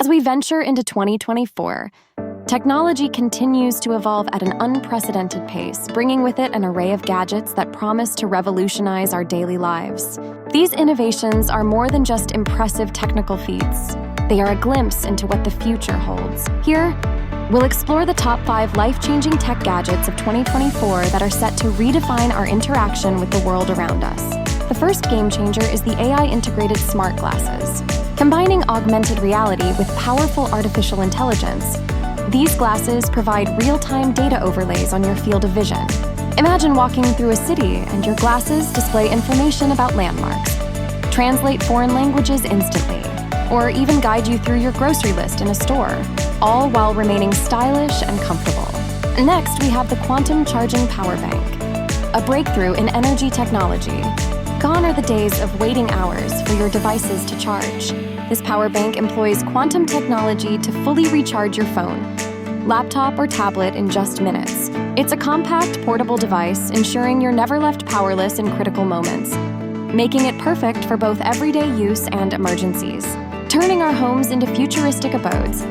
As we venture into 2024, technology continues to evolve at an unprecedented pace, bringing with it an array of gadgets that promise to revolutionize our daily lives. These innovations are more than just impressive technical feats. They are a glimpse into what the future holds. Here, we'll explore the top 5 life-changing tech gadgets of 2024 that are set to redefine our interaction with the world around us. The first game changer is the AI-integrated smart glasses. Combining augmented reality with powerful artificial intelligence, these glasses provide real-time data overlays on your field of vision. Imagine walking through a city and your glasses display information about landmarks, translate foreign languages instantly, or even guide you through your grocery list in a store, all while remaining stylish and comfortable. Next, we have the quantum charging power bank, a breakthrough in energy technology. Gone are the days of waiting hours for your devices to charge. This power bank employs quantum technology to fully recharge your phone, laptop, or tablet in just minutes. It's a compact, portable device, ensuring you're never left powerless in critical moments, making it perfect for both everyday use and emergencies. Turning our homes into futuristic abodes,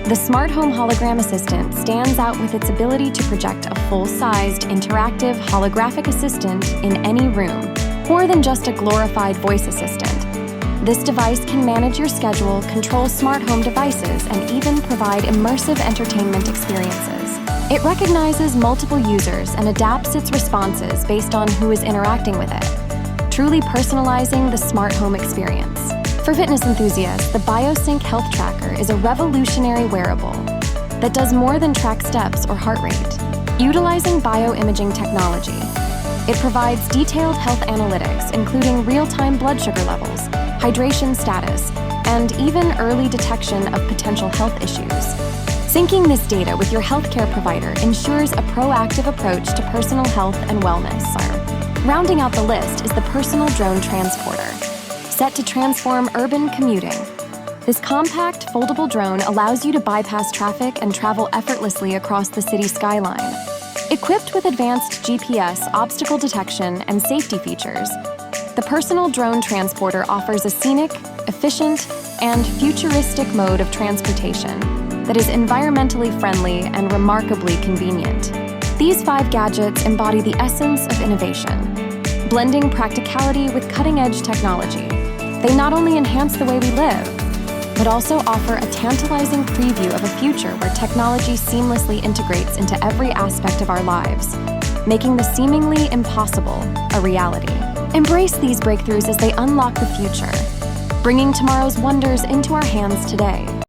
the Smart Home Hologram Assistant stands out with its ability to project a full-sized, interactive, holographic assistant in any room, more than just a glorified voice assistant. This device can manage your schedule, control smart home devices, and even provide immersive entertainment experiences. It recognizes multiple users and adapts its responses based on who is interacting with it, truly personalizing the smart home experience. For fitness enthusiasts, the BioSync Health Tracker is a revolutionary wearable that does more than track steps or heart rate. Utilizing bioimaging technology, it provides detailed health analytics, including real-time blood sugar levels, hydration status, and even early detection of potential health issues. Syncing this data with your healthcare provider ensures a proactive approach to personal health and wellness. Rounding out the list is the personal drone transporter, set to transform urban commuting. This compact, foldable drone allows you to bypass traffic and travel effortlessly across the city skyline. Equipped with advanced GPS, obstacle detection, and safety features, the personal drone transporter offers a scenic, efficient, and futuristic mode of transportation that is environmentally friendly and remarkably convenient. These 5 gadgets embody the essence of innovation, blending practicality with cutting-edge technology. They not only enhance the way we live, but also offer a tantalizing preview of a future where technology seamlessly integrates into every aspect of our lives, making the seemingly impossible a reality. Embrace these breakthroughs as they unlock the future, bringing tomorrow's wonders into our hands today.